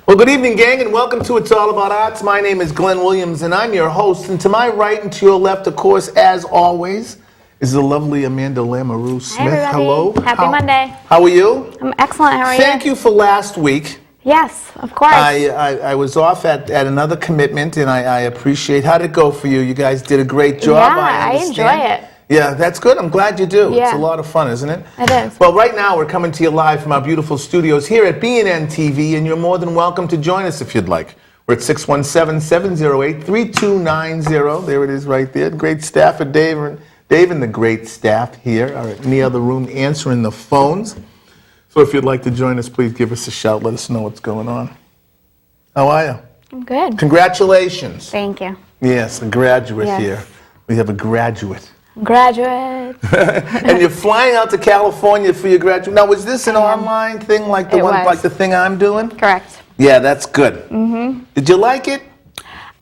Well, good evening, gang, and welcome to It's All About Arts. My name is Glenn Williams, and I'm your host. And to my right and to your left, of course, as always, is the lovely Amanda Lamoureux Smith. Hi, everybody. Hello. Happy Monday. How are you? I'm excellent. How are you? Thank you for last week. Yes, of course. I was off at another commitment, and I appreciate. How did it go for you? You guys did a great job. Yeah, I enjoy it. Yeah, that's good. I'm glad you do. Yeah. It's a lot of fun, isn't it? It is. Well, right now we're coming to you live from our beautiful studios here at B&N TV, and you're more than welcome to join us if you'd like. We're at 617-708-3290. There it is right there. Great staff at Dave and the great staff here are in the other room answering the phones. So if you'd like to join us, please give us a shout. Let us know what's going on. How are you? I'm good. Congratulations. Thank you. Yes, a graduate Yes. here. We have a graduate. Graduate. And you're flying out to California for your graduate. Now, was this an online thing like the like the thing I'm doing? Correct. Yeah, that's good. Mm-hmm. Did you like it?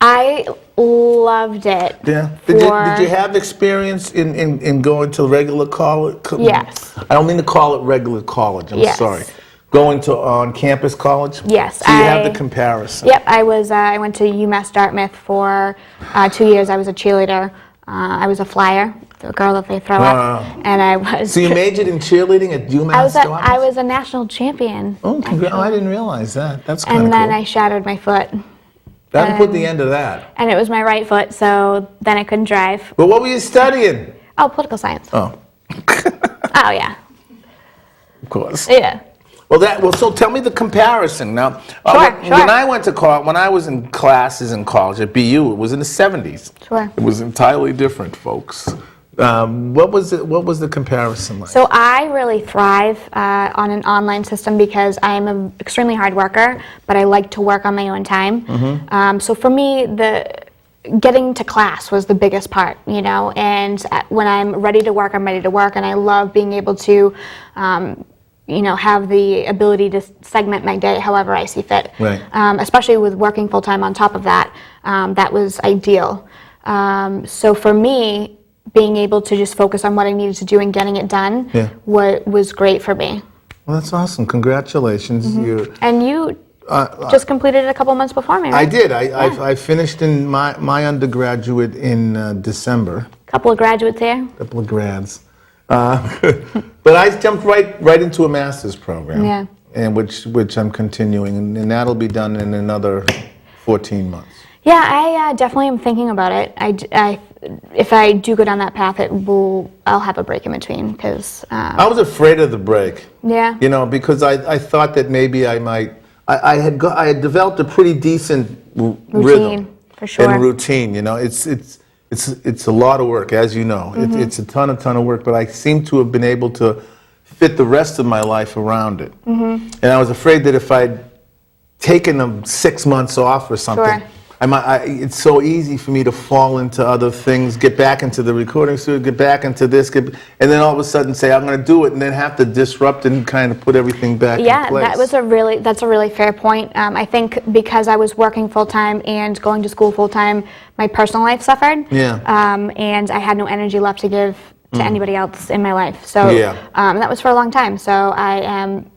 I loved it. Yeah. Did you have experience in going to regular college? Yes. I don't mean to call it regular college. I'm sorry. Going to on-campus college? Yes. So you have the comparison. Yep. I went to UMass Dartmouth for 2 years. I was a cheerleader. I was a flyer, the girl that they throw up, and I was. So you majored in cheerleading at UMass Dartmouth? I was a national champion. Oh, I didn't realize that. That's kind of cool. And then I shattered my foot. That put the end of that. And it was my right foot, so then I couldn't drive. But what were you studying? Oh, political science. Oh. Oh, yeah. Of course. Yeah. Well, so tell me the comparison now. When I went to college, when I was in classes in college at BU, it was in the 70s. Sure. It was entirely different, folks. What was the comparison like? So I really thrive on an online system because I'm an extremely hard worker, but I like to work on my own time. Mm-hmm. So for me, getting to class was the biggest part, you know. And when I'm ready to work, I'm ready to work, and I love being able to. Have the ability to segment my day however I see fit. Right. Especially with working full time on top of that, that was ideal. So for me, being able to just focus on what I needed to do and getting it done was great for me. Well, that's awesome. Congratulations. Mm-hmm. And you just completed it a couple months before me, right? I did. I finished in my undergraduate in December. Couple of graduates here. Couple of grads. But I jumped right into a master's program, and which I'm continuing, and that'll be done in another 14 months. Yeah, I definitely am thinking about it. If I do go down that path, I'll have a break in between because I was afraid of the break. Yeah. You know, because I thought that maybe I might. I had developed a pretty decent rhythm for sure. And routine. You know, it's a lot of work, as you know. Mm-hmm. It's a ton of work, but I seem to have been able to fit the rest of my life around it. Mm-hmm. And I was afraid that if I'd taken them 6 months off or something, it's so easy for me to fall into other things, get back into the recording studio, get back into this, and then all of a sudden say, I'm going to do it, and then have to disrupt and kind of put everything back in place. Yeah, that's a really fair point. I think because I was working full-time and going to school full-time, my personal life suffered. Yeah. And I had no energy left to give to anybody else in my life. So that was for a long time. So I am,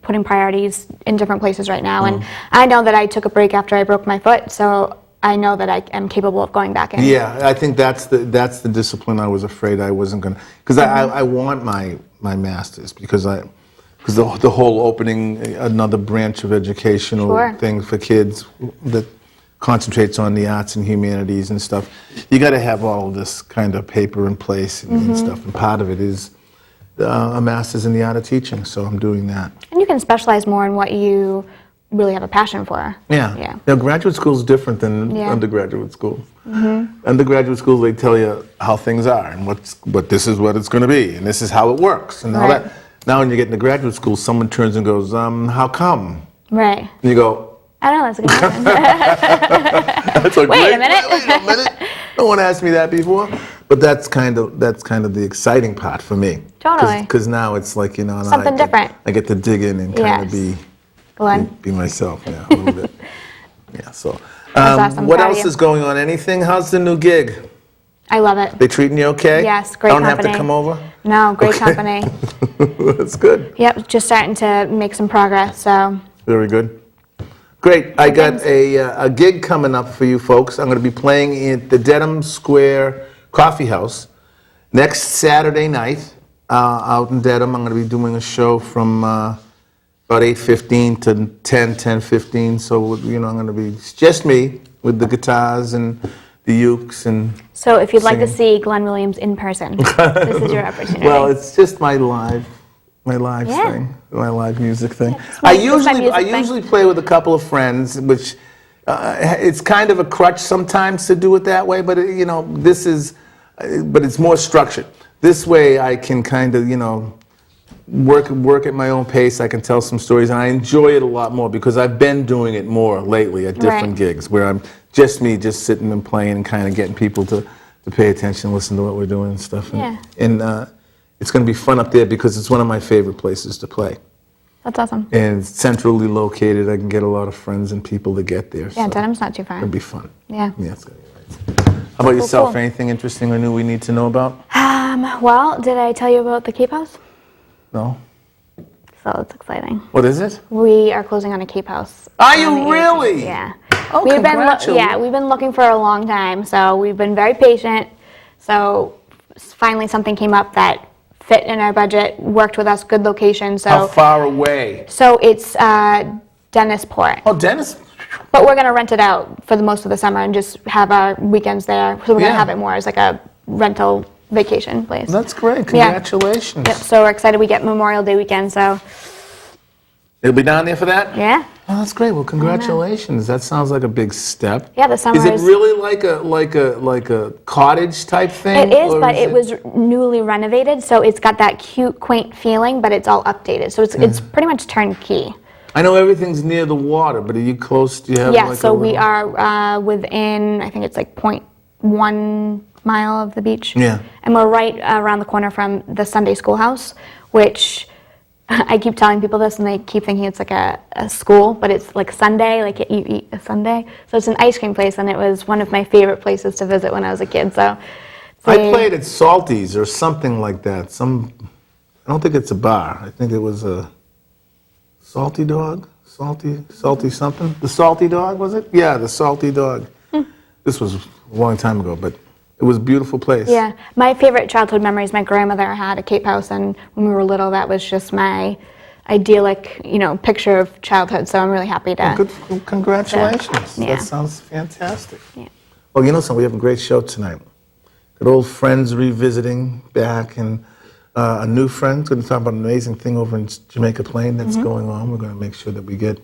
putting priorities in different places right now. And I know that I took a break after I broke my foot, so I know that I am capable of going back in. Yeah, I think that's the discipline I was afraid I wasn't going to, because I want my master's because the whole opening another branch of educational thing for kids that concentrates on the arts and humanities and stuff. You got to have all of this kind of paper in place and stuff, and part of it is a master's in the art of teaching, so I'm doing that. And you can specialize more in what you really have a passion for. Yeah. Now, graduate school is different than undergraduate school. Mm-hmm. Undergraduate school, they tell you how things are and what this is what it's going to be, and this is how it works, and all that. Now, when you get into graduate school, someone turns and goes, "How come?" Right. And you go, I don't know, that's a good question. That's a wait a minute. No one asked me that before, but that's kind of the exciting part for me. Totally. Because now it's like something different. I get to dig in and kind of be myself, a little bit. Yeah. So, awesome. What else is going on? Anything? How's the new gig? I love it. They treating you okay? Yes, great company. company. Don't have to come over? No, great company. That's good. Yep, just starting to make some progress, so. Very good. Great. I got a gig coming up for you folks. I'm going to be playing at the Dedham Square Coffee House next Saturday night out in Dedham. I'm going to be doing a show from about 8:15 to 10:15. So, I'm going to be it's just me with the guitars and the ukes and So if you'd like to singing. see Glenn Williams in person, this is your opportunity. Well, it's just my live Yeah. thing, my live music thing. it's my music I thing. usually play with a couple of friends, which it's kind of a crutch sometimes to do it that way. But this is, but it's more structured. This way, I can kind of work at my own pace. I can tell some stories, and I enjoy it a lot more because I've been doing it more lately at different Right. gigs where I'm just me, just sitting and playing and kind of getting people to pay attention, listen to what we're doing and stuff. Yeah. And it's going to be fun up there because it's one of my favorite places to play. That's awesome. And it's centrally located. I can get a lot of friends and people to get there. Yeah, so Dedham's not too far. it'll be fun. Yeah. Yeah, it's going to be nice. How about yourself? cool. Anything interesting or new we need to know about? Well, did I tell you about the Cape House? No? So it's exciting. What is it? We are closing on a Cape House. Are on you the 18th. really? Yeah. Oh, we've congratulations. we've been looking for a long time, so we've been very patient. So finally something came up that fit in our budget, worked with us, good location. How So far away? so it's Dennisport. Oh, Dennis? But we're going to rent it out for the most of the summer and just have our weekends there. So we're going Yeah. to have it more as like a rental vacation place. That's great. Yeah. Congratulations. Yep, so we're excited we get Memorial Day weekend, so It'll be down there for that? yeah. Oh, that's great. Well, congratulations. That sounds like a big step. Yeah, the summer Is it is- really like a cottage type thing? It is, or but it was newly renovated, so it's got that cute, quaint feeling, but it's all updated. So it's pretty much turnkey. I know everything's near the water, but are you close? Do you have Yeah, like so a we little- are within, I think it's like 0.1 mile of the beach. Yeah. And we're right around the corner from the Sunday schoolhouse, which I keep telling people this and they keep thinking it's like a school, but it's like Sunday, like you eat a sundae. So it's an ice cream place, and it was one of my favorite places to visit when I was a kid. So I played at Salty's or something like that. I don't think it's a bar. I think it was a Salty Dog? Salty something? The Salty Dog, was it? Yeah, the Salty Dog. This was a long time ago, but it was a beautiful place. Yeah, my favorite childhood memories, my grandmother had a Cape House, and when we were little, that was just my idyllic, picture of childhood. So I'm really happy to. Good, congratulations. Yeah. That sounds fantastic. Yeah. Well, we have a great show tonight. Good old friends revisiting back, and a new friend. Going to talk about an amazing thing over in Jamaica Plain that's going on. We're going to make sure that we get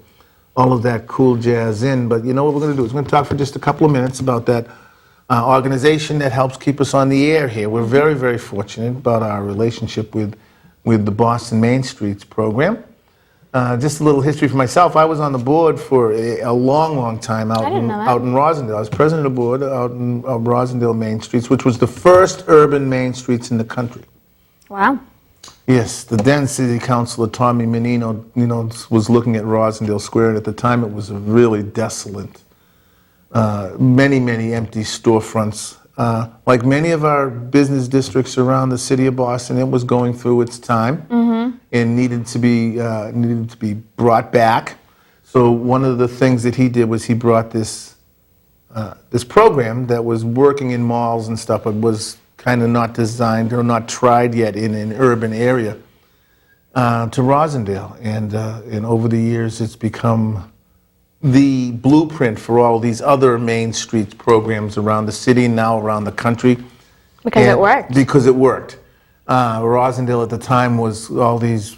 all of that cool jazz in. But what we're going to do is we're going to talk for just a couple of minutes about that organization that helps keep us on the air here. We're very, very fortunate about our relationship with the Boston Main Streets program. Just a little history for myself. I was on the board for a long, long time out didn't know that. out in Rosendale. I was president of the board out in Rosendale Main Streets, which was the first urban main streets in the country. Wow. Yes, the then city councilor Tommy Menino, was looking at Rosendale Square, and at the time it was a really desolate, many, many empty storefronts. Like many of our business districts around the city of Boston, it was going through its time and needed to be brought back. So one of the things that he did was he brought this program that was working in malls and stuff, but was kind of not designed or not tried yet in an urban area to Rosendale. And over the years, it's become the blueprint for all these other Main Street programs around the city, now around the country. Because it worked. Because it worked. Rosendale at the time was all these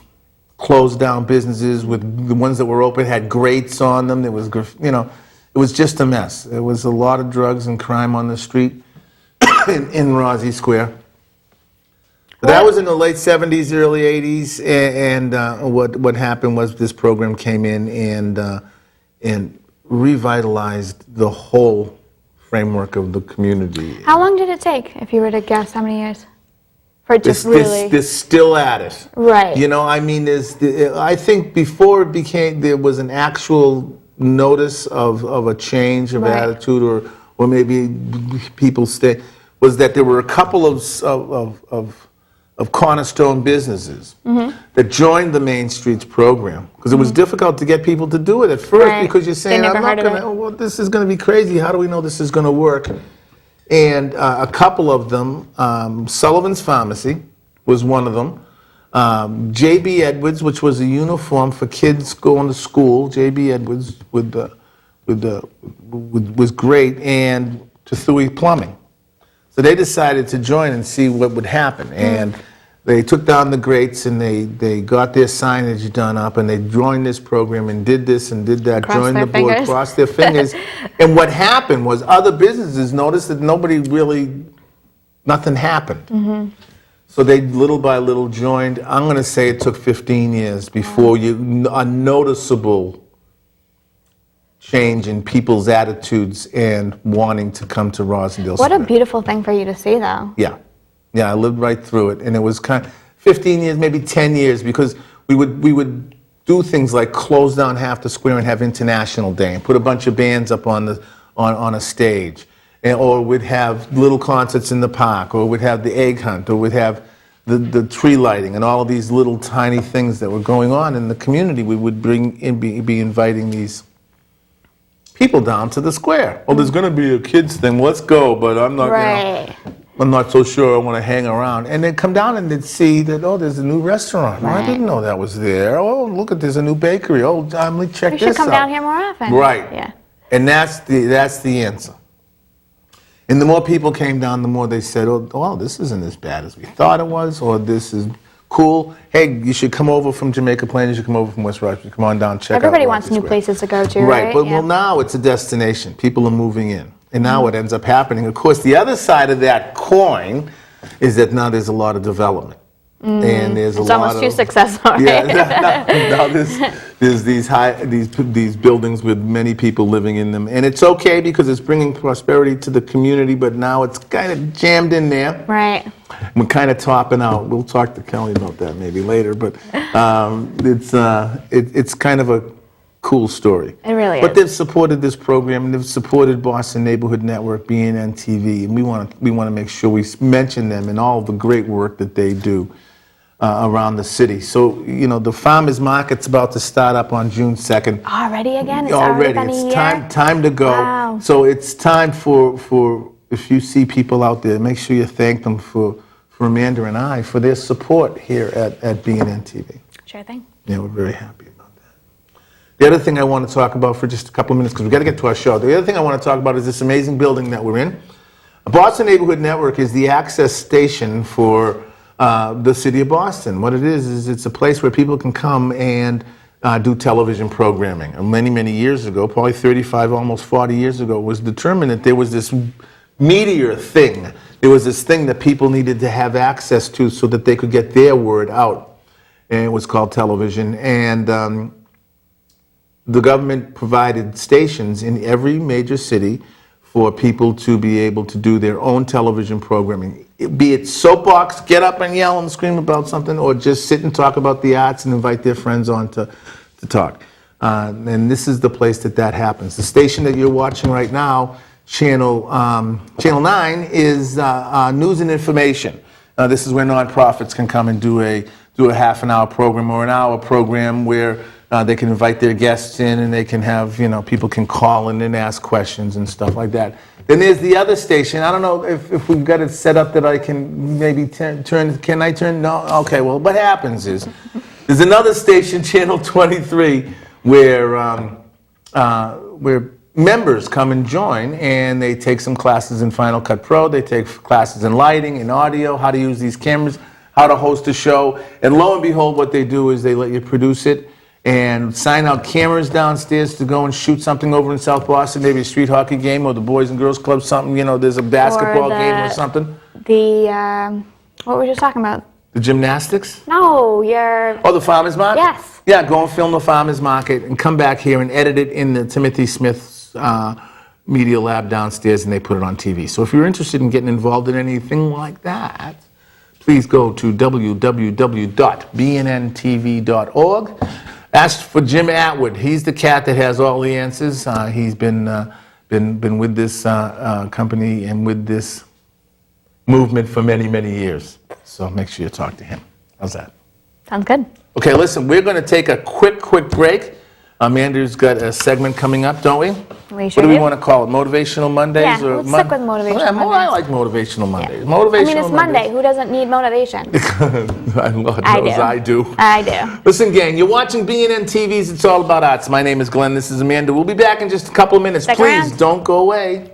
closed down businesses with the ones that were open had grates on them. It was, it was just a mess. There was a lot of drugs and crime on the street in Rosy Square. But that was in the late 70s, early 80s, and what happened was this program came in and revitalized the whole framework of the community. How long did it take, if you were to guess, how many years? For it to really... They're still at it. Right. I think before it became, there was an actual notice of a change of Right. attitude, or maybe people stay, was that there were a couple of of cornerstone businesses that joined the Main Streets program, because it was difficult to get people to do it at first, Right. because you're saying, They never I'm not heard of going to, it. well, this is going to be crazy. How do we know this is going to work? And a couple of them, Sullivan's Pharmacy was one of them. J.B. Edwards, which was a uniform for kids going to school. J.B. Edwards was great, and Tathui Plumbing. So they decided to join and see what would happen. And they took down the grates and they got their signage done up, and they joined this program and did this and did that, Crossed joined their the board, fingers. crossed their fingers. And what happened was other businesses noticed that nothing happened. So they little by little joined. I'm going to say it took 15 years before a noticeable change in people's attitudes and wanting to come to Rosendale What a Square. beautiful thing for you to see, though. Yeah, I lived right through it, and it was kind of 15 years, maybe 10 years, because we would do things like close down half the square and have International Day and put a bunch of bands up on a stage, or we'd have little concerts in the park, or we'd have the egg hunt, or we'd have the tree lighting, and all of these little tiny things that were going on in the community. We would bring in, be inviting these people down to the square. Well, there's going to be a kids thing. Let's go, but I'm not. Right. I'm not so sure I want to hang around. And they'd come down and they'd see that, oh, there's a new restaurant. Oh, I didn't know that was there. Oh, look at, there's a new bakery. Oh, let me check We this out. should come down here more often. Right. Yeah. And that's the answer. And the more people came down, the more they said, oh, well, this isn't as bad as we thought it was, or this is cool. Hey, you should come over from Jamaica Plain. You should come over from West Rochester. Come on down, check Everybody out wants Rochester new Square. places to go to, Right, right? but Yeah. well, now it's a destination. People are moving in. And now what ends up happening, of course, the other side of that coin is that now there's a lot of development. And there's a It's lot almost of... too successful, right? Yeah, now there's these buildings with many people living in them. And it's okay because it's bringing prosperity to the community, but now it's kind of jammed in there. Right. We're kind of topping out. We'll talk to Kelly about that maybe later, but it's kind of a cool story. It really But is. they've supported this program, and they've supported Boston Neighborhood Network, BNN TV, and we want to make sure we mention them and all the great work that they do around the city. So, you know, the farmers market's about to start up on June 2nd. Already again? It's already been a It's year? time to go. Wow. So it's time for if you see people out there, make sure you thank them for Amanda and I for their support here at BNN TV. Sure thing. Yeah, we're very happy about that. The other thing I want to talk about for just a couple of minutes, because we've got to get to our show. The other thing I want to talk about is this amazing building that we're in. Boston Neighborhood Network is the access station for the city of Boston. What it is it's a place where people can come and do television programming. And many, many years ago, probably 35, almost 40 years ago, it was determined that there was this meteor thing. There was this thing that people needed to have access to so that they could get their word out. And it was called television. And the government provided stations in every major city for people to be able to do their own television programming. Be it soapbox, get up and yell and scream about something, or just sit and talk about the arts and invite their friends on to talk. And this is the place that happens. The station that you're watching right now, Channel 9, is news and information. This is where nonprofits can come and do a half-an-hour program or an hour program where they can invite their guests in, and they can have, people can call in and ask questions and stuff like that. Then there's the other station. I don't know if we've got it set up that I can maybe turn. Can I turn? No? Okay, well, what happens is there's another station, Channel 23, where members come and join, and they take some classes in Final Cut Pro. They take classes in lighting and audio, how to use these cameras, how to host a show. And lo and behold, what they do is they let you produce it and sign out cameras downstairs to go and shoot something over in South Boston, maybe a street hockey game or the Boys and Girls Club, something, there's a basketball game or something. What were we just talking about? The gymnastics? No, you're... Oh, the farmer's market? Yes. Yeah, go and film the farmer's market and come back here and edit it in the Timothy Smith's media lab downstairs, and they put it on TV. So if you're interested in getting involved in anything like that, please go to www.bnntv.org. Ask for Jim Atwood. He's the cat that has all the answers. He's been with this company and with this movement for many, many years. So make sure you talk to him. How's that? Sounds good. Okay, listen, we're going to take a quick break. Amanda's got a segment coming up, don't we? We sure What do we do. want to call it? Motivational Mondays? Yeah, or let's stick with Motivational I Mondays. like Motivational Mondays. Yeah. Motivational I mean, it's Monday. Mondays. Who doesn't need motivation? Lord I knows do. I do. I do. Listen, gang, you're watching BNN TV's It's All About Arts. My name is Glenn. This is Amanda. We'll be back in just a couple of minutes. Stick Please around. don't go away.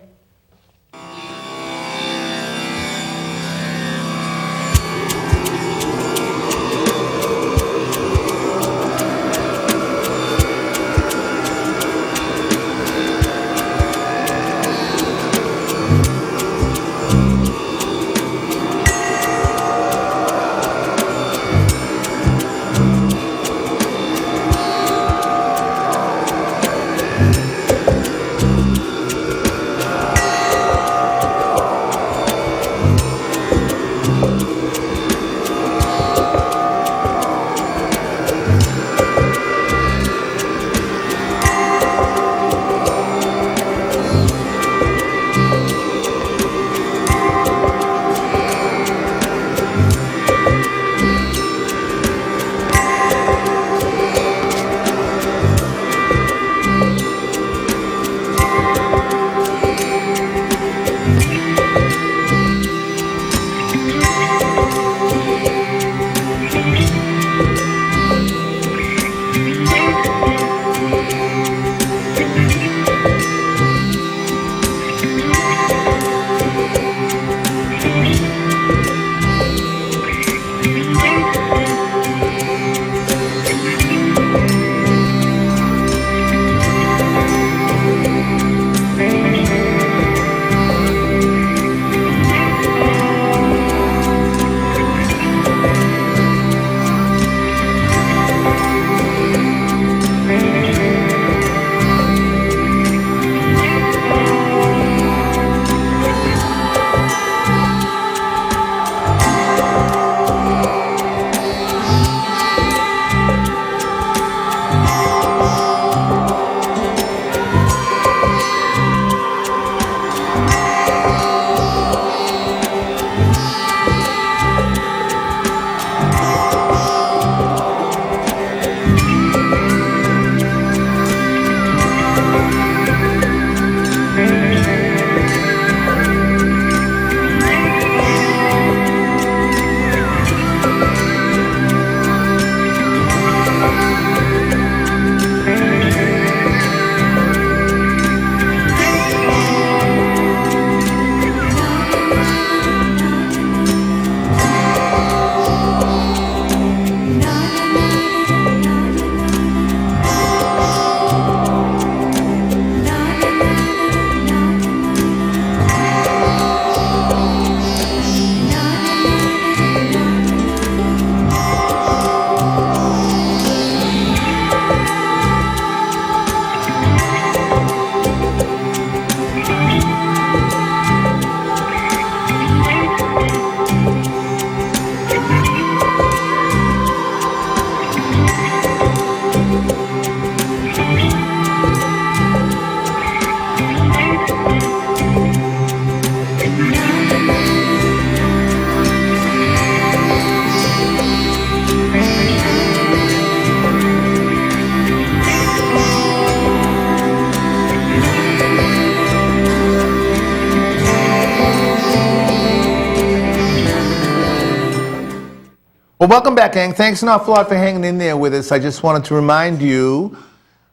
Well, welcome back, gang. Thanks an awful lot for hanging in there with us. I just wanted to remind you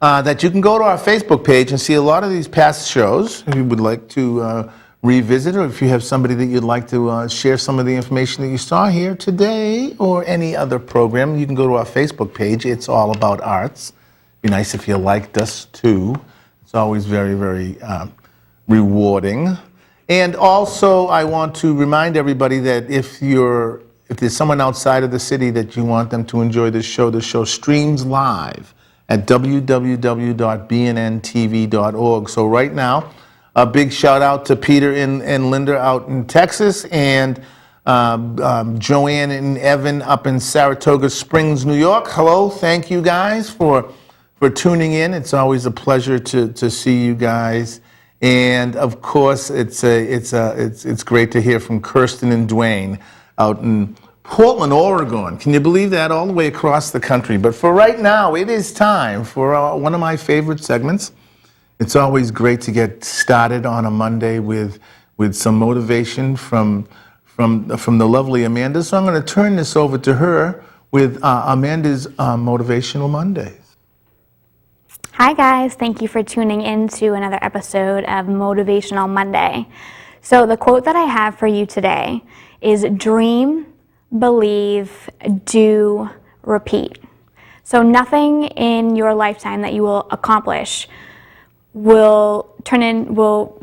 that you can go to our Facebook page and see a lot of these past shows if you would like to revisit, or if you have somebody that you'd like to share some of the information that you saw here today or any other program. You can go to our Facebook page. It's All About Arts. It'd be nice if you liked us, too. It's always very, very rewarding. And also, I want to remind everybody that if there's someone outside of the city that you want them to enjoy the show streams live at www.bnntv.org. So right now, a big shout out to Peter and Linda out in Texas, and Joanne and Evan up in Saratoga Springs, New York. Hello, thank you guys for tuning in. It's always a pleasure to see you guys. And of course, it's great to hear from Kirsten and Dwayne out in Portland, Oregon. Can you believe that? All the way across the country. But for right now, it is time for one of my favorite segments. It's always great to get started on a Monday with some motivation from the lovely Amanda. So I'm going to turn this over to her with Amanda's Motivational Mondays. Hi guys, thank you for tuning in to another episode of Motivational Monday. So the quote that I have for you today is dream, believe, do, repeat. So nothing in your lifetime that you will accomplish will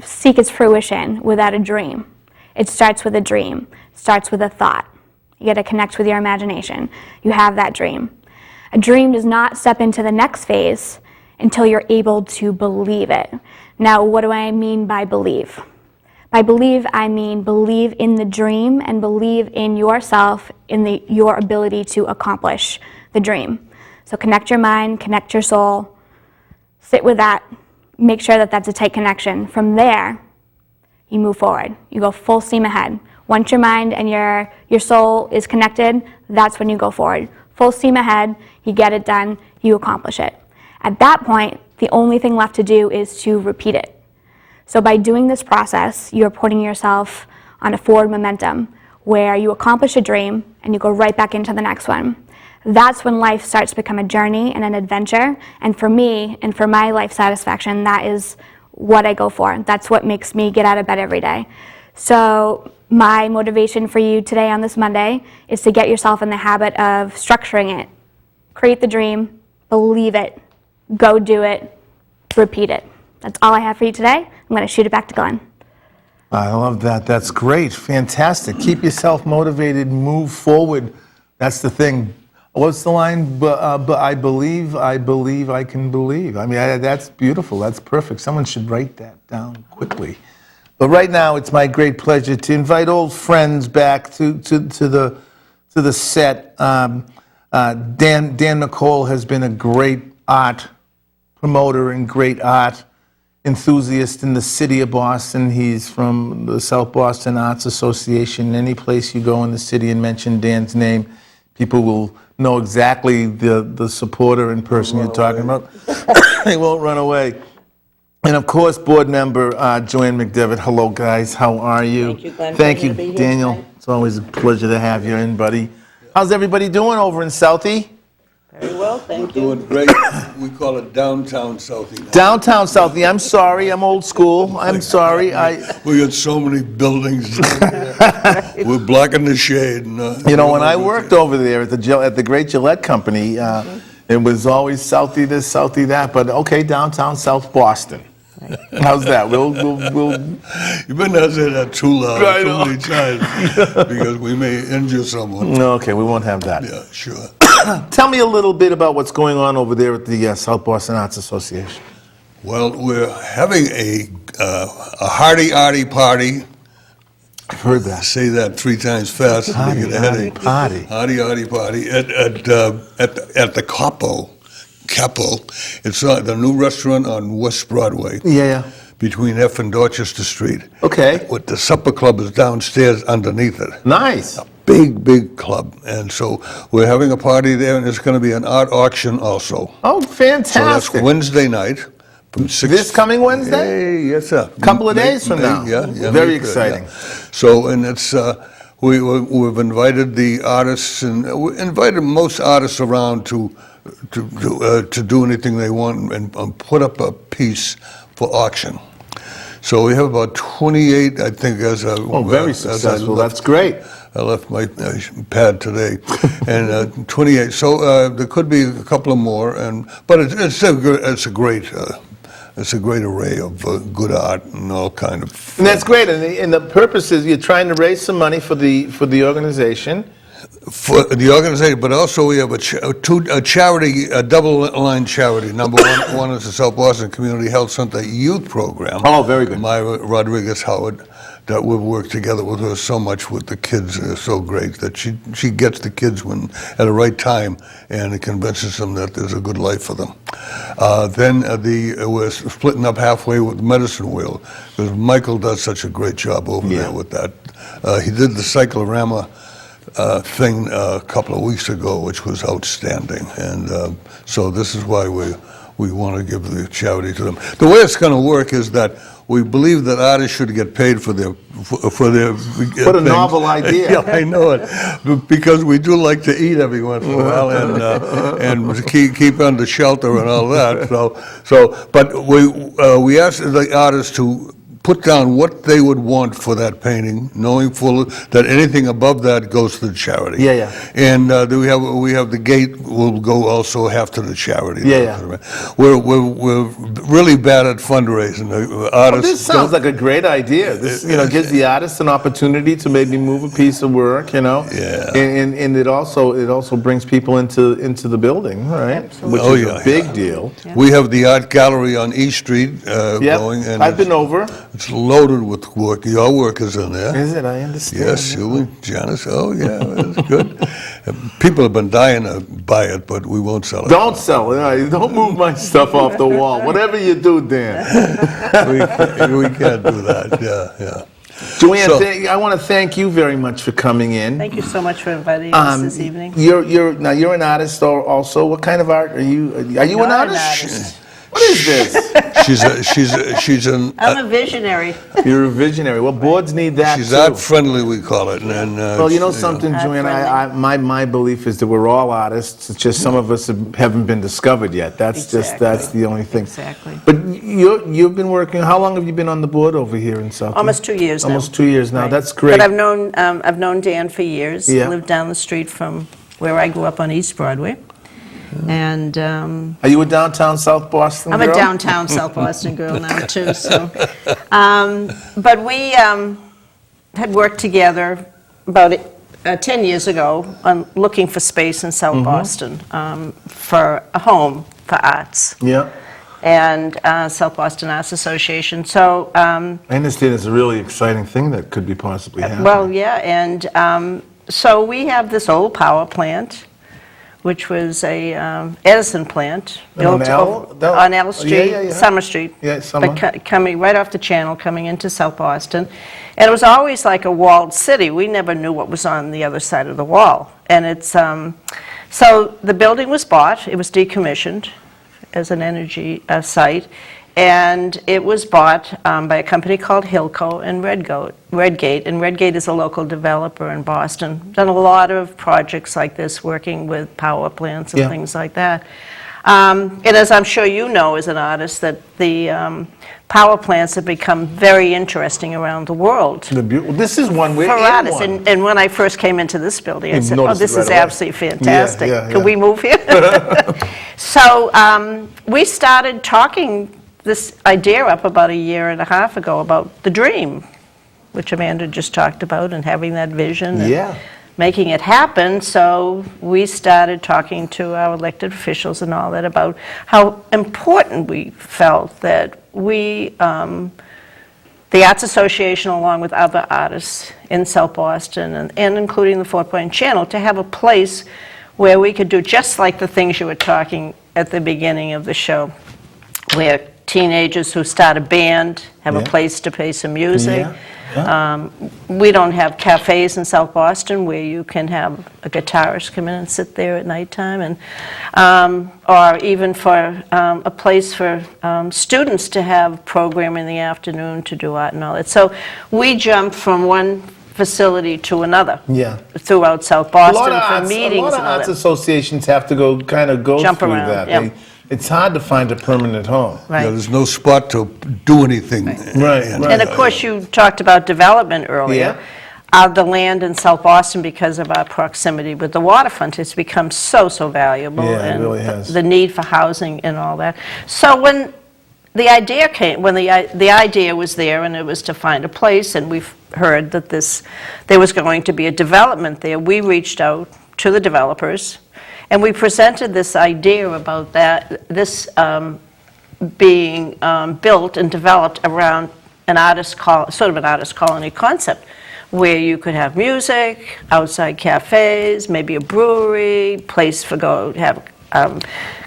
seek its fruition without a dream. It starts with a dream, starts with a thought. You got to connect with your imagination. You have that dream. A dream does not step into the next phase until you're able to believe it. Now, what do I mean by believe? By believe, I mean believe in the dream and believe in yourself, in your ability to accomplish the dream. So connect your mind, connect your soul, sit with that, make sure that that's a tight connection. From there, you move forward. You go full steam ahead. Once your mind and your soul is connected, that's when you go forward. Full steam ahead, you get it done, you accomplish it. At that point, the only thing left to do is to repeat it. So by doing this process, you're putting yourself on a forward momentum where you accomplish a dream and you go right back into the next one. That's when life starts to become a journey and an adventure. And for me, and for my life satisfaction, that is what I go for. That's what makes me get out of bed every day. So my motivation for you today on this Monday is to get yourself in the habit of structuring it. Create the dream, believe it, go do it, repeat it. That's all I have for you today. I'm going to shoot it back to Glenn. I love that. That's great. Fantastic. Keep yourself motivated. Move forward. That's the thing. What's the line? But I believe I can believe. I mean, that's beautiful. That's perfect. Someone should write that down quickly. But right now, it's my great pleasure to invite old friends back to the set. Dan McCole has been a great art promoter and great art enthusiast in the city of Boston. He's from the South Boston Arts Association. Any place you go in the city and mention Dan's name, people will know exactly the supporter and person you're talking about. They won't run away. And of course, board member Joanne McDevitt. Hello, guys. How are you? Thank you, Glenn. Thank you, Pleasure to be here Daniel. tonight. It's always a pleasure to have you in, buddy. How's everybody doing over in Southie? Very well, thank you. Doing great. We call it downtown Southie now. Downtown Southie. I'm sorry. I'm old school. I'm sorry. We got so many buildings. We're blocking the shade. You know, when I worked over there at the great Gillette Company, it was always Southie this, Southie that. But okay, downtown South Boston. How's that? We'll. You better not say that too loud, I too know. many times, because we may injure someone. No, okay, we won't have that. Yeah, sure. Tell me a little bit about what's going on over there at the South Boston Arts Association. Well, we're having a hearty, arty party. I've heard that. Say that 3 times fast and you get a headache. Party. Hearty, arty party at the Capo. It's the new restaurant on West Broadway. Yeah. Between F and Dorchester Street. Okay. With the supper club is downstairs underneath it. Nice. Big club. And so we're having a party there, and there's going to be an art auction also. Oh, So that's fantastic. Wednesday night from 6. This coming Wednesday? Hey, yes, sir. Couple of days from now. Yeah. Very May 3rd, exciting. yeah. So, and it's, we've invited the artists, and we invited most artists around to do anything they want and put up a piece for auction. So we have about 28, I think, Very successful. That's great. I left my pad today, and 28. So there could be a couple of more, but it's a great array of good art and all kind of. And that's great. And the purpose is you're trying to raise some money for the organization. For the organization, but also we have a charity, a double-line charity. Number one is the South Boston Community Health Center Youth Program. Oh, very good. Myra Rodriguez Howard, that we've worked together with her so much with the kids. They're so great that she gets the kids at the right time, and it convinces them that there's a good life for them. Then we're splitting up halfway with Medicine Wheel, because Michael does such a great job over there with that. He did the cyclorama thing a couple of weeks ago, which was outstanding. And so this is why we want to give the charity to them. The way it's going to work is that we believe that artists should get paid for their What a novel idea. Yeah, I know it, because we do like to eat every once in a while and keep under shelter and all that. But we asked the artists to put down what they would want for that painting, knowing full that anything above that goes to the charity. Yeah, yeah. And we have the gate will go also half to the charity. Yeah, yeah. We're really bad at fundraising. The artists This sounds like a great idea. This, gives the artist an opportunity to maybe move a piece of work, Yeah. And it also brings people into the building, right? Absolutely. Which is a big deal. We have the art gallery on East Street Yep, going, and I've been over. it's loaded with work. Your work is in there. Is it? I understand. Yes, you and Janice. Oh, yeah, it's good. People have been dying to buy it, but we won't sell it. Don't sell it. Don't move my stuff off the wall. Whatever you do, Dan. we can't do that. Yeah. Joanne, So- I want to thank you very much for coming in. Thank you so much for inviting us this evening. You're an artist also. What kind of art are you? Are you an Not an artist? artist. What is this? She's an I'm a visionary. You're a visionary. Well, boards need that she's too. art friendly, we call it. And Well, you know something, Joanne. My belief is that we're all artists. It's just some of us haven't been discovered yet. That's that's the only thing. Exactly. But you've been working. How long have you been on the board over here in South? Almost 2 years now. Almost 2 years now. Right. That's great. But I've known Dan for years. Yeah. Lived down the street from where I grew up on East Broadway. And Are you a downtown South Boston I'm girl? a downtown South Boston girl now too. So, but we had worked together about 10 years ago on looking for space in South Boston for a home for arts. Yeah. And South Boston Arts Association. So, I understand it's a really exciting thing that could be possibly happening. well, yeah, and so we have this old power plant, which was a Edison plant On built L? on L Street, Yeah. Summer Street. Yeah, Summer. But coming right off the channel, coming into South Boston. And it was always like a walled city. We never knew what was on the other side of the wall. And it's, so the building was bought, it was decommissioned as an energy site, and it was bought by a company called Hilco and Redgate, and Redgate is a local developer in Boston. Done a lot of projects like this, working with power plants and Yeah. things like that. And as I'm sure you know as an artist, that the power plants have become very interesting around the world. This is one. We're For in artists, one. and when I first came into this building, I You said, oh, noticed this it is right away. absolutely fantastic. Yeah, Can we move here? So we started talking this idea up about a year and a half ago about the dream, which Amanda just talked about, and having that vision and making it happen. So we started talking to our elected officials and all that about how important we felt that we, the Arts Association, along with other artists in South Boston and including the Fort Point Channel, to have a place where we could do just like the things you were talking at the beginning of the show, where teenagers who start a band have a place to play some music. We don't have cafes in South Boston where you can have a guitarist come in and sit there at nighttime, and or even for a place for students to have program in the afternoon to do art and all that. So we jumped from one facility to another throughout South Boston for meetings a lot of and all arts that. associations have to go Jump through around, that. yeah. It's hard to find a permanent home. Right. there's no spot to do anything. Right. And of course, you talked about development earlier. The land in South Boston, because of our proximity with the waterfront, has become so valuable. Yeah, it and really has. the need for housing and all that. So when the idea came, when the idea was there, and it was to find a place, and we've heard that there was going to be a development there, we reached out to the developers, and we presented this idea about this being built and developed around sort of an artist colony concept, where you could have music, outside cafes, maybe a brewery, place for have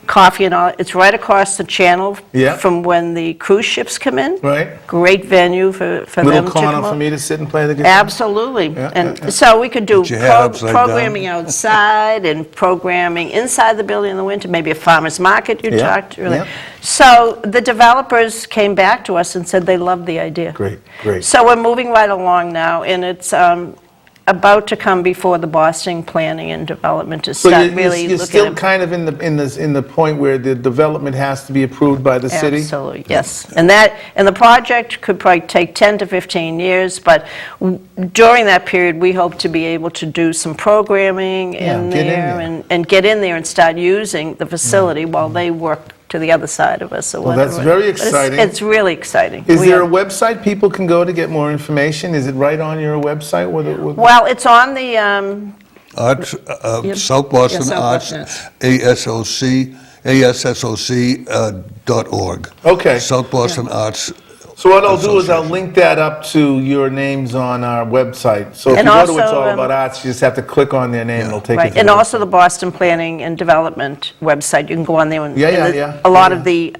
coffee and all. It's right across the channel Yeah. from when the cruise ships come in. Right. Great venue for Little them to corner come for out. me to sit and play the guitar. Absolutely. Yeah, And yeah, yeah. so we could do Put your hat upside down. programming outside and programming inside the building in the winter, maybe a farmer's market you Yeah, talked earlier. yeah. So the developers came back to us and said they loved the idea. Great, great. So we're moving right along now, and it's about to come before the Boston Planning and Development to So start really you're looking still at. kind of in the point where the development has to be approved by the city? Absolutely, yes. And the project could probably take 10 to 15 years, but during that period, we hope to be able to do some programming Yeah, in get in there there. and get in there and start using the facility while they work to the other side of us or Well, whatever. that's very But exciting. It's really exciting. Is We there a are- website people can go to get more information? Is it right on your website? Well, it's on the, Arts, Yep. South Boston Yeah, South Arts, Boston ASSOC.org. Okay. South Boston Arts. So what I'll do is I'll Association. link that up to your names on our website. So if And you go to It's also, All About Arts, you just have to click on their name and it'll take you right, to and the also the Boston Planning and Development website. You can go on there and. Yeah, yeah, and yeah. A lot Yeah. of the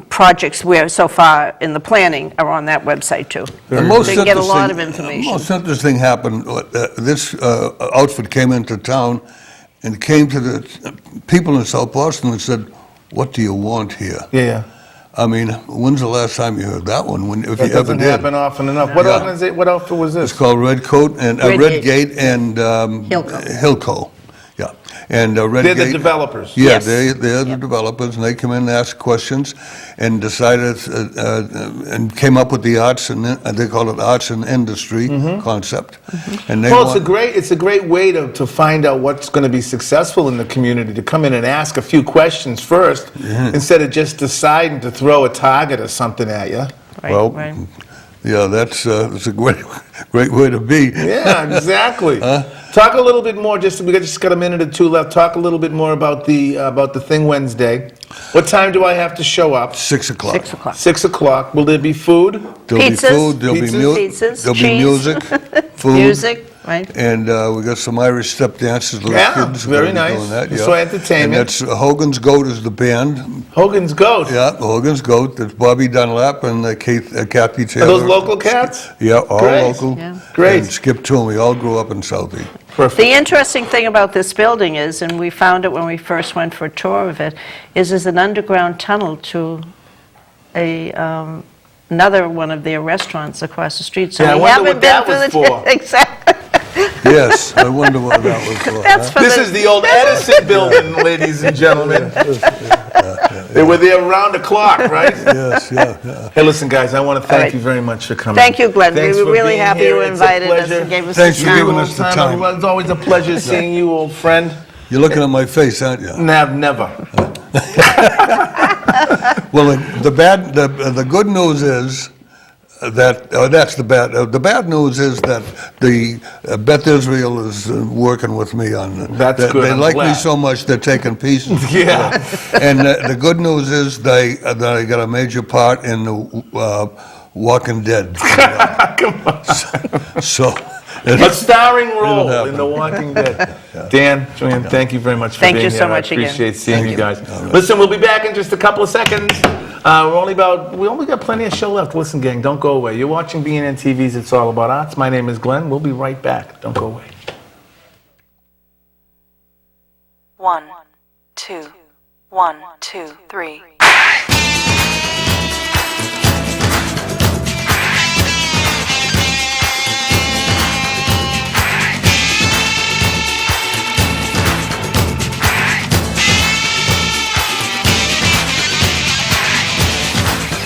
projects where, so far in the planning are on that website too. The So you can get a lot of information. Most interesting happened, this outfit came into town and came to the people in South Boston and said, "What do you want here?" Yeah, yeah. I mean, when's the last time you heard that one, if That you ever doesn't did? happen often enough. What Yeah. organization, what outfit was It's this? called Red Coat and Red Red Gate. Gate and Hilco. Hilco, yeah. And Red They're Gate. the developers. Yeah, Yes. they're the developers, and they come in and ask questions, and decided, and came up with the arts, and they call it arts and industry concept. And they Well, want, it's a great way to find out what's going to be successful in the community, to come in and ask a few questions first, instead of just deciding to throw a target or something at you. Right, well, right. yeah, that's a great way to be. Yeah, exactly. Talk a little bit more, we just got a minute or two left, talk a little bit more about the thing Wednesday. What time do I have to show up? 6 o'clock. 6 o'clock. 6 o'clock. Will there be food? There'll Pizzas. be food, there'll be Pizzas, there'll be cheese. music, food. Music, right? And we got some Irish step dances, little Yeah, kids. very gonna be nice. doing that, So yeah. entertainment. And that's Hogan's Goat is the band. Hogan's Goat. Yeah, Hogan's Goat. That's Bobby Dunlap and Kathy Are Taylor. those local cats? Yeah, all Great. local. Yeah. Great. And Skip Toomey, all grew up in Southie. Perfect. The interesting thing about this building is, and we found it when we first went for a tour of it, is there's an underground tunnel to another one of their restaurants across the street. So Yeah, I we wonder haven't what been that through was the for. exactly. Yes, I wonder what that was for. That's for This the, is the old Edison building, ladies and gentlemen. They were there around the clock, right? Yes, yeah. Hey, listen, guys, I want to thank right. you very much for coming. Thank you, Glenn. Thanks We were for really being happy here. you It's a invited us pleasure. and gave us Thanks the for time. giving us the time. It's always a pleasure seeing you, old friend. You're looking at my face, aren't you? Never. Well, the good news is that, that's the bad, the bad news is that the Beth Israel is working with me on. That's they, good, They I'm like me glad. so much, they're taking pieces. Yeah. And the good news is that I got a major part in the Walking Dead. Come on. So. A starring role happen. in The Walking Dead. Dan, Joanne, thank you very much for Thank being you here. so much I again. appreciate seeing Thank you you. guys. Listen, we'll be back in just a couple of seconds. We only got plenty of show left. Listen, gang, don't go away. You're watching BNN TV's It's All About Arts. My name is Glenn. We'll be right back. Don't go away. 1, 2, 1, 2, 3.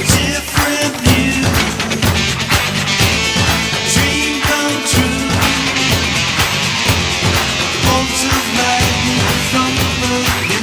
Different view, dream come true. Bolts of lightning from above you.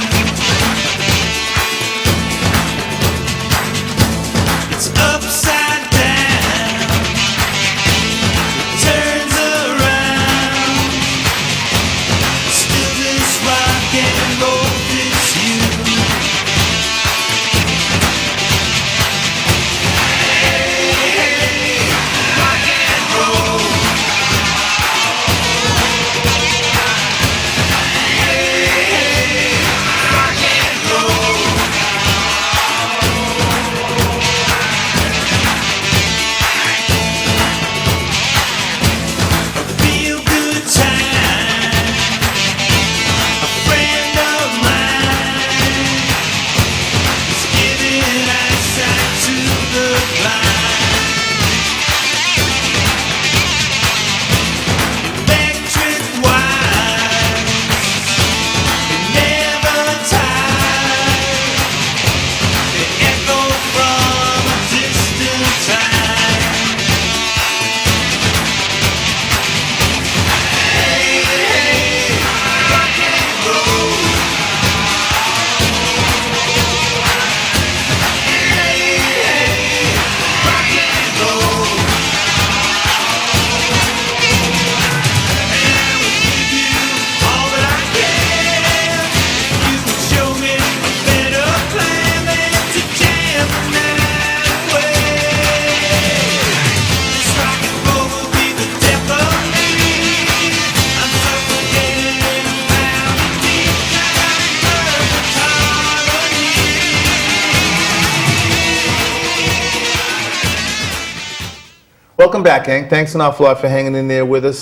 Welcome back, gang. Thanks an awful lot for hanging in there with us.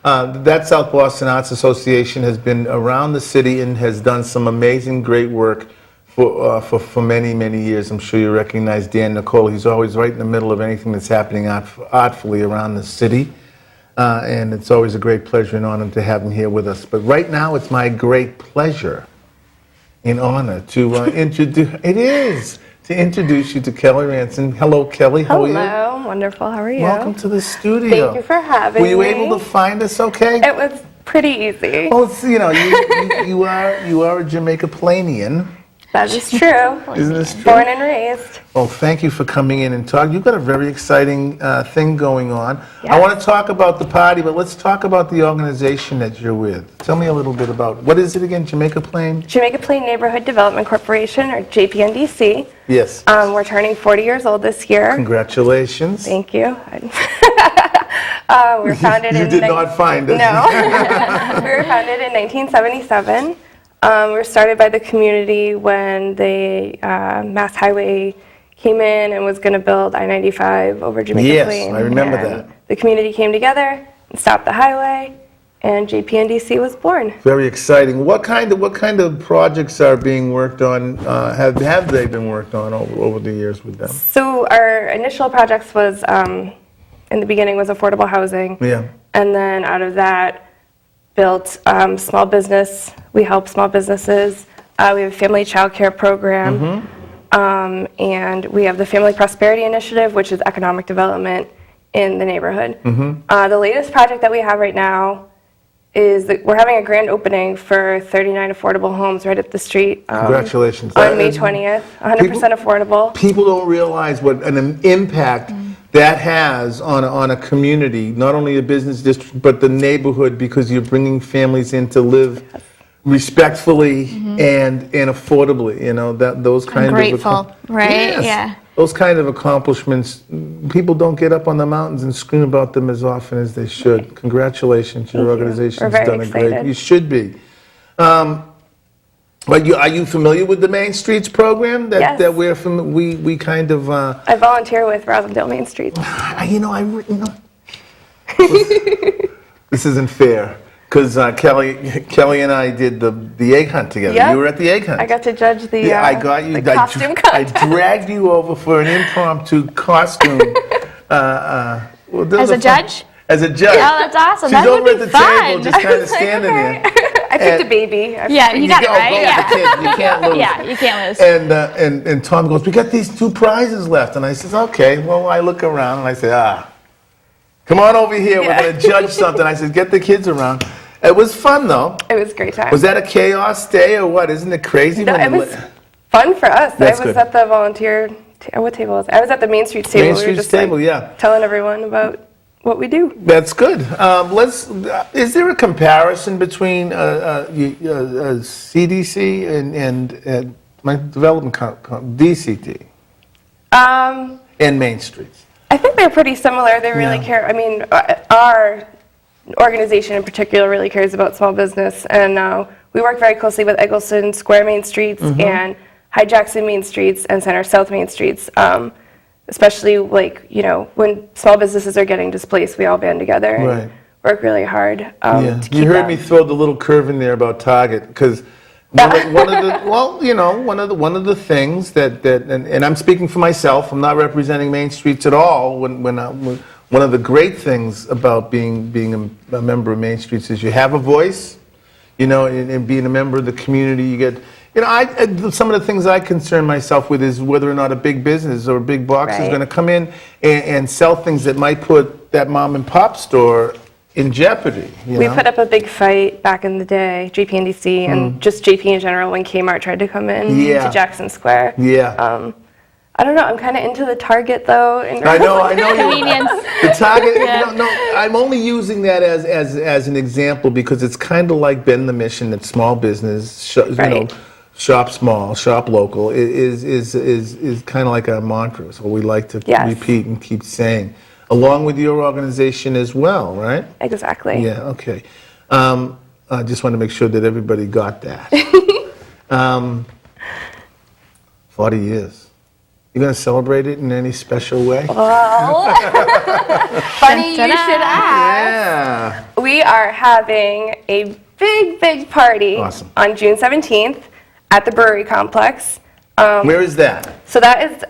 That South Boston Arts Association has been around the city and has done some amazing, great work for many, many years. I'm sure you recognize Dan McCole. He's always right in the middle of anything that's happening artfully around the city. And it's always a great pleasure and honor to have him here with us. But right now, it's my great pleasure and honor to introduce you to Kelly Ranson. Hello, Kelly. How are you? Hello, wonderful. How are you? Welcome to the studio. Thank you for having me. Were you able to find us okay? It was pretty easy. Well, it's, you are a Jamaica Plainian. That is true. Isn't this true? Born and raised. Well, thank you for coming in and talking. You've got a very exciting thing going on. I Yes. want to talk about the party, but let's talk about the organization that you're with. Tell me a little bit about, what is it again, Jamaica Plain? Jamaica Plain Neighborhood Development Corporation, or JPNDC. Yes. We're turning 40 years old this year. Congratulations. Thank you. We were founded You in... did not find us. No. We were founded in 1977. We were started by the community when the Mass Highway came in and was going to build I-95 over Jamaica Yes, Plain. I remember And that. The community came together and stopped the highway, and JPNDC was born. Very exciting. What kind of projects are being worked on? Have they been worked on over the years with them? So our initial projects was, in the beginning, was affordable housing. Yeah. And then out of that, built small business. We help small businesses. We have a family child care program. And we have the Family Prosperity Initiative, which is economic development in the neighborhood. The latest project that we have right now is that we're having a grand opening for 39 affordable homes right up the street. Congratulations. On May 20th, 100% affordable. People don't realize what an impact that has on a community, not only a business district, but the neighborhood, because you're bringing families in to live respectfully and affordably. Those kind of Grateful, right? Yes. Yeah. Those kind of accomplishments, people don't get up on the mountains and scream about them as often as they should. Congratulations, your organization's We're very done a great. excited. You should be. But are you familiar with the Main Streets program Yes. that we kind of? I volunteer with Rosendale Main Street. This isn't fair because Kelly and I did the egg hunt together. Yep. You were at the egg hunt. I got to judge the, Yeah, I got you. the costume I contest. dragged you over for an impromptu costume. As a judge? As a judge. Oh, that's awesome. She's That over would at be the fun. table, just kind of standing there. I picked a baby. Yeah, you got it right. Go with the kid. You can't lose. Yeah, you can't lose. And Tom goes, we got these 2 prizes left. And I says, okay. Well, I look around and I say, come on over here. We're going to judge something. I said, get the kids around. It was fun, though. It was a great time. Was that a chaos day or what? Isn't it crazy? No, when it was fun for us. That's I was good. at the volunteer, what table was it? I was at the Main Street table. Main We were Street's just table, yeah. telling everyone about what we do. That's good. Is there a comparison between CDC and my development DCT and Main Streets? I think they're pretty similar. They really Yeah. care. I mean, our organization in particular really cares about small business, and we work very closely with Eggleston Square Main Streets and High Jackson Main Streets and Center South Main Streets. Especially when small businesses are getting displaced, we all band together and Right. work really hard to keep You heard that. me throw the little curve in there about Target because one of the things and I'm speaking for myself. I'm not representing Main Streets at all. One of the great things about being a member of Main Streets is you have a voice. And being a member of the community, you get. Some of the things I concern myself with is whether or not a big business or a big box is Right. going to come in and sell things that might put that mom and pop store in jeopardy. We put up a big fight back in the day, JPNDC, and just JP in general, when Kmart tried to come in Yeah. to Jackson Square. Yeah. I don't know, I'm kind of into the Target, though. I know you. Convenience. The Target. No, I'm only using that as an example because it's kind of like bend the mission that small business, Right. shop small, shop local is kind of like our mantra. So we like to Yes. repeat and keep saying, along with your organization as well, right? Exactly. Yeah. Okay. I just want to make sure that everybody got that. 40 years. You going to celebrate it in any special way? Funny you should ask. Yeah. We are having a big party Awesome. on June 17th at the brewery complex. Where is that? So that is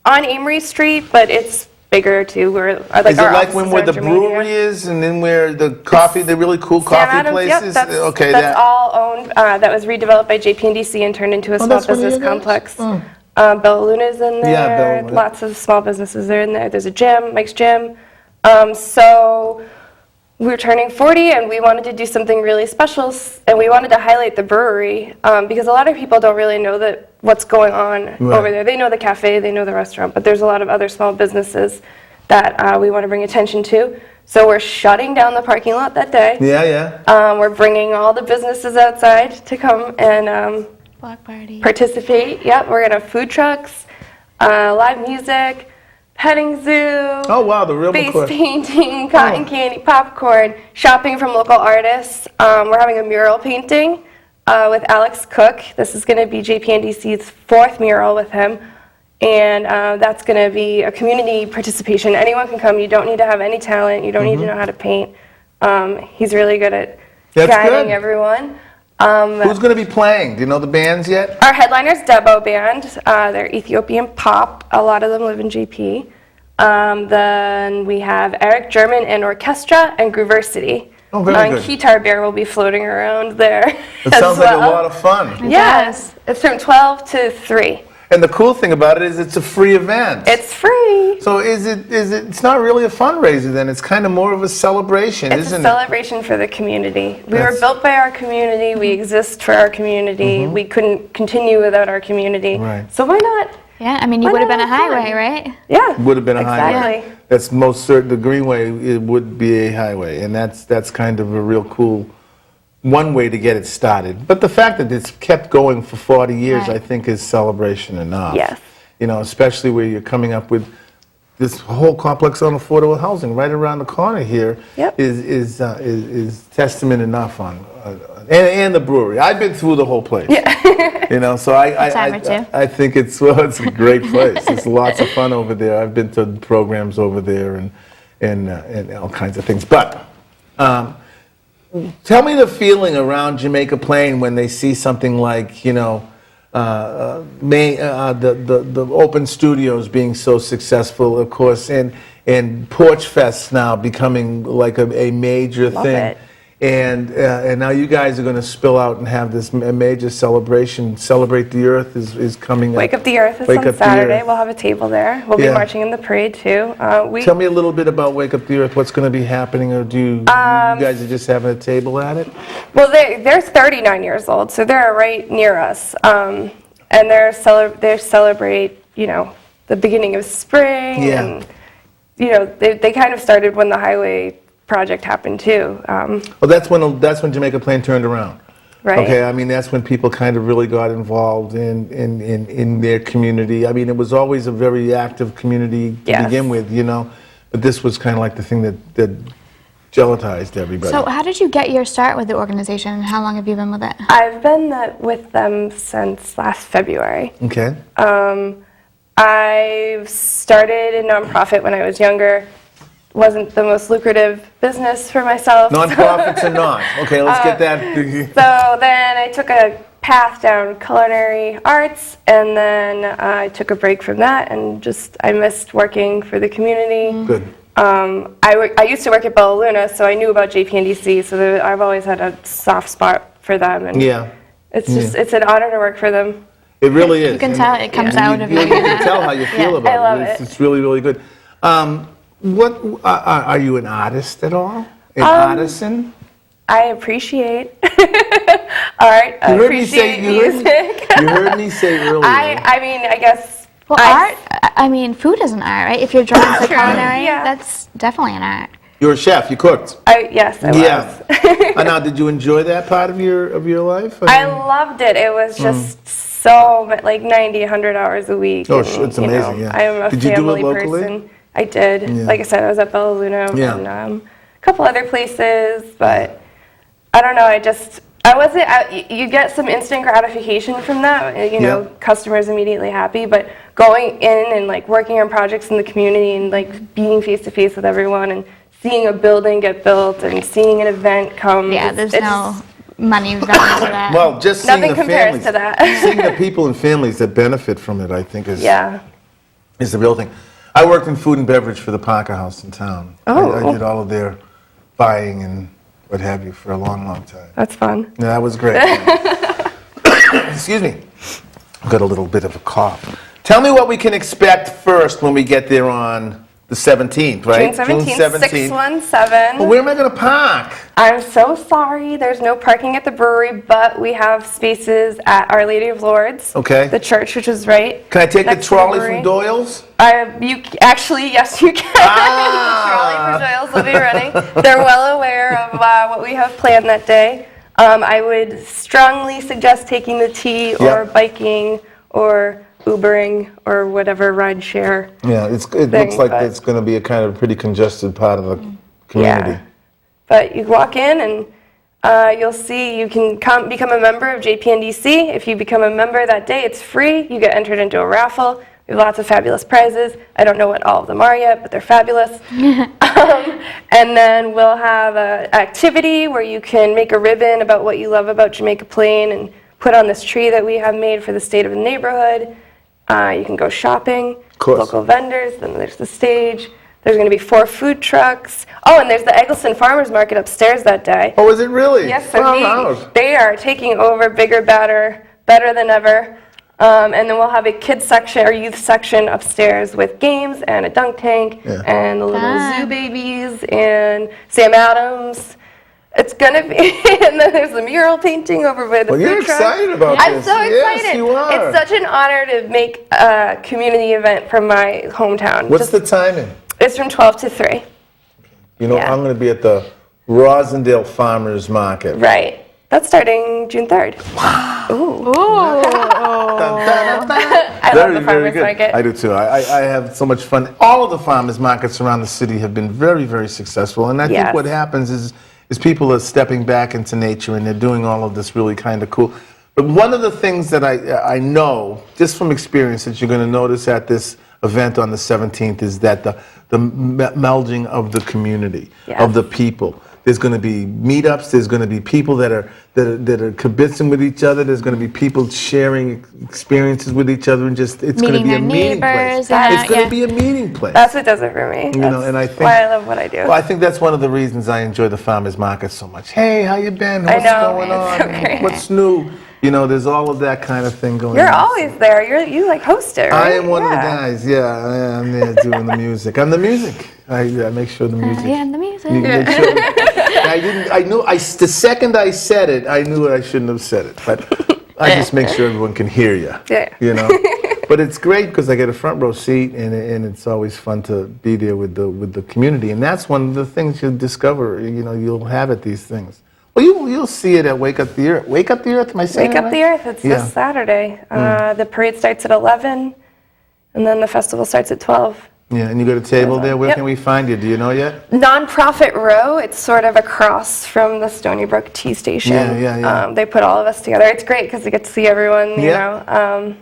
on Amory Street, but it's bigger too. We're like Is it our like offices where are the in Germania. brewery is, and then where the coffee, the really cool Sam coffee Adams, places? Yep, Okay, that's all owned. That was redeveloped by JP&DC and turned into a small that's one of business your guys? complex. Oh. Bella Luna's in there. Yeah, Bella Luna. Lots of small businesses are in there. There's a gym, Mike's Gym. So we were turning 40, and we wanted to do something really special, and we wanted to highlight the brewery because a lot of people don't really know that what's going on over there. They know the cafe, they know the restaurant, but there's a lot of other small businesses that we want to bring attention to. So we're shutting down the parking lot that day. Yeah. We're bringing all the businesses outside to come and Block party. participate. Yep, we're gonna have food trucks, live music, petting zoo. Oh, wow, the real Face McCoy. painting, cotton candy, popcorn, shopping from local artists. We're having a mural painting with Alex Cook. This is going to be JP&DC's 4th mural with him. And that's going to be a community participation. Anyone can come. You don't need to have any talent. You don't need to know how to paint. He's really good at That's guiding good. everyone. Who's going to be playing? Do you know the bands yet? Our headliner's Debo Band. They're Ethiopian pop. A lot of them live in JP. Then we have Eric German and Orchestra and Grooversity. Oh, very good. Guitar Bear will be floating around there It as sounds like a well. lot of fun. Yes, it's from 12 to 3. And the cool thing about it is it's a free event. It's free. So it's not really a fundraiser then, it's kind of more of a celebration, It's a isn't it? celebration for the community. We That's- were built by our community. We exist for our community. We couldn't continue without our community. Right. So why not? Yeah, I mean, you Why would have not been a have fun? highway, right? Yeah. Would have been a highway. Exactly. That's most certain, the Greenway, it would be a highway, and that's kind of a real cool, one way to get it started. But the fact that it's kept going for 40 years, Right. I think is celebration enough. Yes. You know, especially where you're coming up with this whole complex on affordable housing right around the corner here Yep. is testament enough on, and the brewery. I've been through the whole place. You know, so time or two. I think it's a great place. It's lots of fun over there. I've been to programs over there and all kinds of things. But tell me the feeling around Jamaica Plain when they see something like, you know, the open studios being so successful, of course, and Porch Fest now becoming like a major Love thing. it. And now you guys are going to spill out and have this major celebration. Celebrate the Earth is coming up. Wake Up the Earth is Wake on Up the Saturday. Earth. We'll have a table there. We'll Yeah. be marching in the parade too. Tell me a little bit about Wake Up the Earth. What's going to be happening, or you guys are just having a table at it? Well, they're 39 years old, so they're right near us, and they celebrate, you know, the beginning of spring, Yeah. and you know, they kind of started when the highway project happened too. Well, that's when Jamaica Plain turned around. Right. Okay, I mean that's when people kind of really got involved in their community. I mean it was always a very active community to Yes. begin with, you know, but this was kind of like the thing that gelatized everybody. So how did you get your start with the organization, and how long have you been with it? I've been with them since last February. Okay. I started a nonprofit when I was younger. Wasn't the most lucrative business for myself. Nonprofits or not? Okay, let's get that. So then I took a path down culinary arts, and then I took a break from that, and I missed working for the community. Good. I used to work at Bella Luna, so I knew about JP&DC, so I've always had a soft spot for them, and Yeah. it's an honor to work for them. It really is. You can And- tell it comes and out you, of you you. can tell how you feel about I love it. it. It's really, really good. What are you an artist at all? An artisan? I appreciate art. I You heard me say appreciate you heard me- music. You heard me say earlier. I mean, I guess. Well, art, I mean, food is an art, right? If you're drawn to True, culinary, yeah. that's definitely an art. You're a chef. You cooked. Yes, I was. Yeah. Now, did you enjoy that part of your life? I loved it. It was just so like 90, 100 hours a week. Oh, and, it's you amazing, know, yeah. I am a Did you do family it locally? person. I did. Yeah. Like I said, I was at Bella Luna Yeah. and a couple other places, but I don't know. I wasn't. You get some instant gratification from that. You know, Yeah. customers immediately happy, but going in and like working on projects in the community and like being face to face with everyone and seeing a building get built and seeing an event come. Yeah, there's no money value to that. Well, just seeing Nothing the compares families, to that. seeing the people and families that benefit from it, I think is Yeah. is the real thing. I worked in food and beverage for the Parker House in town. Oh. I did all of their buying and what have you for a long, long time. That's fun. Yeah, that was great. Excuse me. I've got a little bit of a cough. Tell me what we can expect first when we get there on the 17th, right? June 17th, 617. Well, where am I going to park? I'm so sorry, there's no parking at the brewery, but we have spaces at Our Lady of Lourdes. Okay. The church, which is right. Can I take the next to trolley brewery. from Doyle's? Actually, yes, you can. Ah. The trolley for Doyle's will be running. They're well aware of what we have planned that day. I would strongly suggest taking the T or Yep. biking or Ubering or whatever ride share. Yeah, it thing, looks like but- it's going to be a kind of pretty congested part of the community. Yeah. But you walk in and you'll see you can become a member of JPNDC. If you become a member that day, it's free. You get entered into a raffle. We have lots of fabulous prizes. I don't know what all of them are yet, but they're fabulous. And then we'll have an activity where you can make a ribbon about what you love about Jamaica Plain and put on this tree that we have made for the state of the neighborhood. You can go shopping, course. local vendors, then there's the stage. There's going to be 4 food trucks. Oh, and there's the Eggleston Farmers Market upstairs that day. Oh, is it really? Yes, Wow, indeed. wow. They are taking over bigger, better than ever. And then we'll have a kids section or youth section upstairs with games and a dunk tank Yeah. and the little Fun. zoo babies and Sam Adams. It's gonna be, and then there's the mural painting over by the Well, food you're truck. excited about I'm this. so Yes, excited. you are. It's such an honor to make a community event from my hometown. What's the timing? It's from 12 to 3. You know, Yeah. I'm going to be at the Rosendale Farmers Market. Right. That's starting June 3rd. Ooh. I love the farmers market. I do too. I have so much fun. All of the farmers markets around the city have been very, very successful. And I think Yes. what happens is people are stepping back into nature and they're doing all of this really kind of cool. But one of the things that I know, just from experience, that you're going to notice at this event on the 17th is that the melding of the community, Yes. of the people. There's going to be meetups. There's going to be people that are kibitzing with each other. There's going to be people sharing experiences with each other, and just it's going to Meeting be a their meeting place. neighbors, yeah, It's going yeah. to be a meeting place. That's what does it for me. You know, That's and I think why I love what I do. Well, I think that's one of the reasons I enjoy the farmers market so much. Hey, how you been? What's know, going it's so on? great. What's new? You know, there's all of that kind of thing going on. You're always there. You like host it, right? I am one of the Yeah. guys. Yeah, I'm there doing the music. I'm the music. I make sure the music. Yeah, and the music. You make sure. I knew. The second I said it, I knew I shouldn't have said it. But I just make sure everyone can hear you. Yeah. You know. But it's great because I get a front row seat, and it's always fun to be there with the community. And that's one of the things you'll discover. You know, you'll have at these things. Well, you'll see it at Wake Up the Earth. Wake Up the Earth. Am I saying Wake that Up the right? Earth. It's Yeah. this Saturday. The parade starts at 11, and then the festival starts at 12. Yeah, and you got a table there. Where Yep. can we find you? Do you know yet? Nonprofit Row. It's sort of across from the Stony Brook Tea Station. Yeah. They put all of us together. It's great because we get to see everyone. You Yeah. know.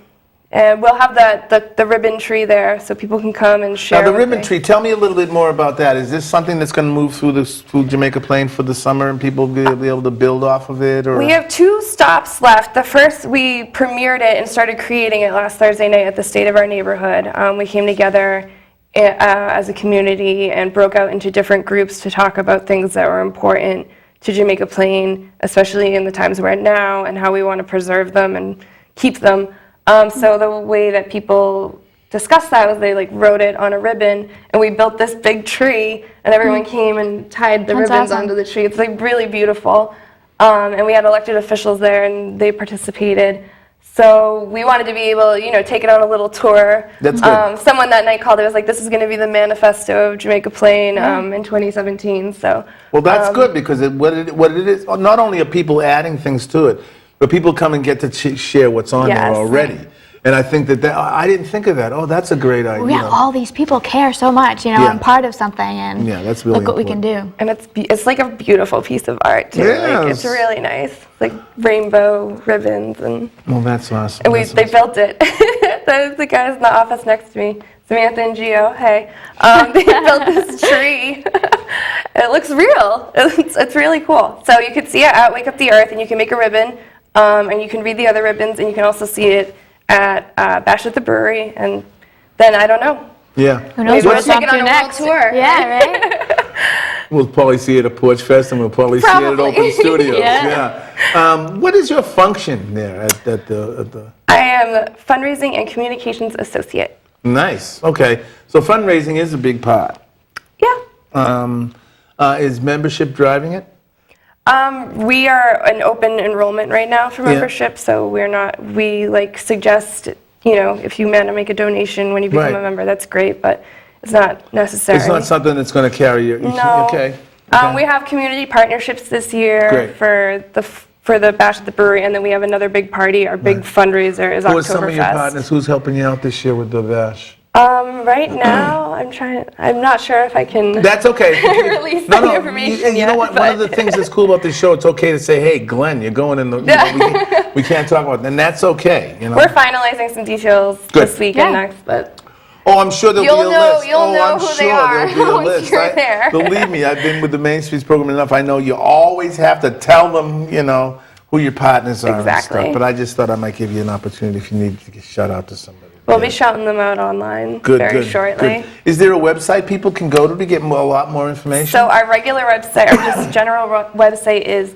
And we'll have the ribbon tree there, so people can come and share. Now, the what ribbon they- tree, tell me a little bit more about that. Is this something that's going to move through Jamaica Plain for the summer and people will be able to build off of it? Or? We have 2 stops left. The first, we premiered it and started creating it last Thursday night at the State of Our Neighborhood. We came together as a community and broke out into different groups to talk about things that were important to Jamaica Plain, especially in the times we're in now, and how we want to preserve them and keep them. So the way that people discussed that was they wrote it on a ribbon, and we built this big tree, and everyone came and tied the That's ribbons awesome. onto the tree. It's really beautiful. And we had elected officials there, and they participated. So we wanted to be able to, take it on a little tour. That's good. Someone that night called. It was like, this is going to be the manifesto of Jamaica Plain in 2017. So Well, that's good because what it is, not only are people adding things to it, but people come and get to share what's on there Yes. already. And I think that I didn't think of that. Oh, that's a great idea. Yeah, all these people care so much, Yeah. I'm part of something, and Yeah, that's really look what we can do. And it's like a beautiful piece of art too. Yes. It's really nice. It's like rainbow ribbons and Well, that's awesome. they That's awesome. built it. The guys in the office next to me, Samantha and Gio, hey, they built this tree. It looks real. It's really cool. So you could see it at Wake Up the Earth, and you can make a ribbon, and you can read the other ribbons, and you can also see it at Bash at the Brewery, and then I don't know. Yeah. Who knows Maybe where we'll it's take off it to on a world next? tour. Yeah, right? We'll probably see it at Porch Fest, and we'll probably see it at Probably. Open Studios. Yeah. What is your function there at the? I am fundraising and communications associate. Nice. Okay. So fundraising is a big part. Yeah. Is membership driving it? We are an open enrollment right now for Yeah. membership, so we like suggest, if you want to make a donation when you become Right. a member, that's great, but it's not necessary. It's not something that's going to carry you. No. Okay. We have community partnerships this year Great. for the Bash at the Brewery, and then we have another big party. Our big fundraiser is Who are some of your Oktoberfest. partners? Who's helping you out this year with the bash? Right now, I'm not sure if I can. That's okay. Release that information You know yet, what? One of but- the things that's cool about this show, it's okay to say, "Hey, Glenn, you're going in the." We can't talk about, and that's okay. We're finalizing some details Good. this week and Yeah. next, but Oh, I'm sure there'll be a You'll know- list. you'll Oh, know I'm who sure they are there'll be a once list. you're there. Believe me, I've been with the Main Streets program enough. I know you always have to tell them, who your partners are and Exactly. stuff. But I just thought I might give you an opportunity if you need to shout out to somebody. we'll Yeah. be shouting them out online Good, very good, shortly. good. Is there a website people can go to get a lot more information? So our regular website, our just general website is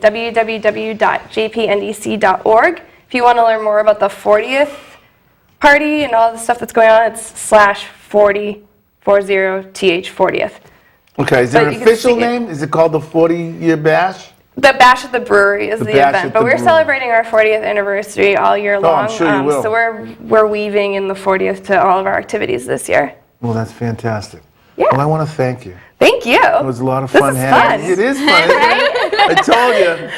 www.jpndc.org. If you want to learn more about the 40th party and all the stuff that's going on, it's /4040th. Okay, is there But an you can official see it. name? Is it called the 40-year bash? The Bash at the Brewery is The the Bash event, at but the we're Brewery. celebrating our 40th anniversary all year Oh, long. I'm sure you will. So we're weaving in the 40th to all of our activities this year. Well, that's fantastic. Yeah. Well, I want to thank you. Thank you. It was a lot of This fun is having fun. you. It is fun, isn't it? I told you.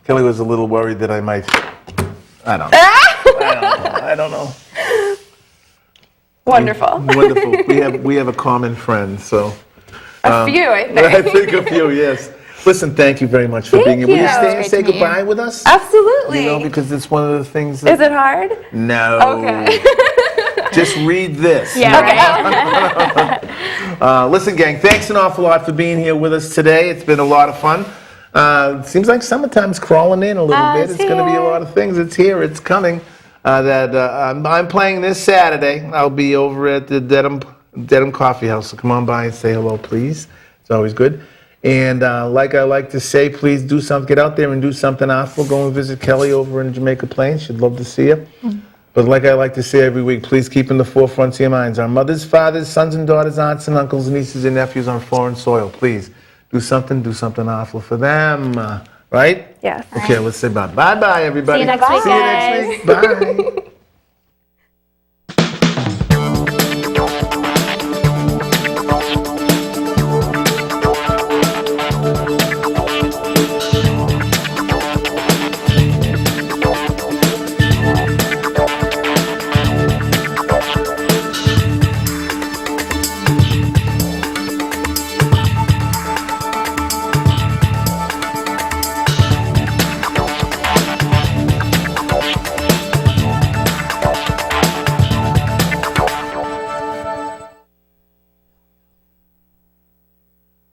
Kelly was a little worried that I might. I don't know. I don't know. Wonderful. Wonderful. We have a common friend, so. A few, I think. I think a few, yes. Listen, thank you very much for Thank being here. Will you you. stay and Great say to meet you. goodbye with us? Absolutely. Because it's one of the things that. Is it hard? No. Okay. Just read this. Yeah, right. Listen, gang, thanks an awful lot for being here with us today. It's been a lot of fun. Seems like summertime's crawling in a little bit. It's It's going to be a here. lot of things. It's here. It's coming. I'm playing this Saturday. I'll be over at the Dedham Coffee House. So come on by and say hello, please. It's always good. And like I like to say, please do something. Get out there and do something awful. Go and visit Kelly over in Jamaica Plains. She'd love to see you. But like I like to say every week, please keep in the forefront of your minds. Our mothers, fathers, sons and daughters, aunts and uncles, nieces and nephews on foreign soil. Please do something awful for them. Right? Yes. Okay, let's say bye. Bye-bye, everybody. See you next week, See you next week. Bye.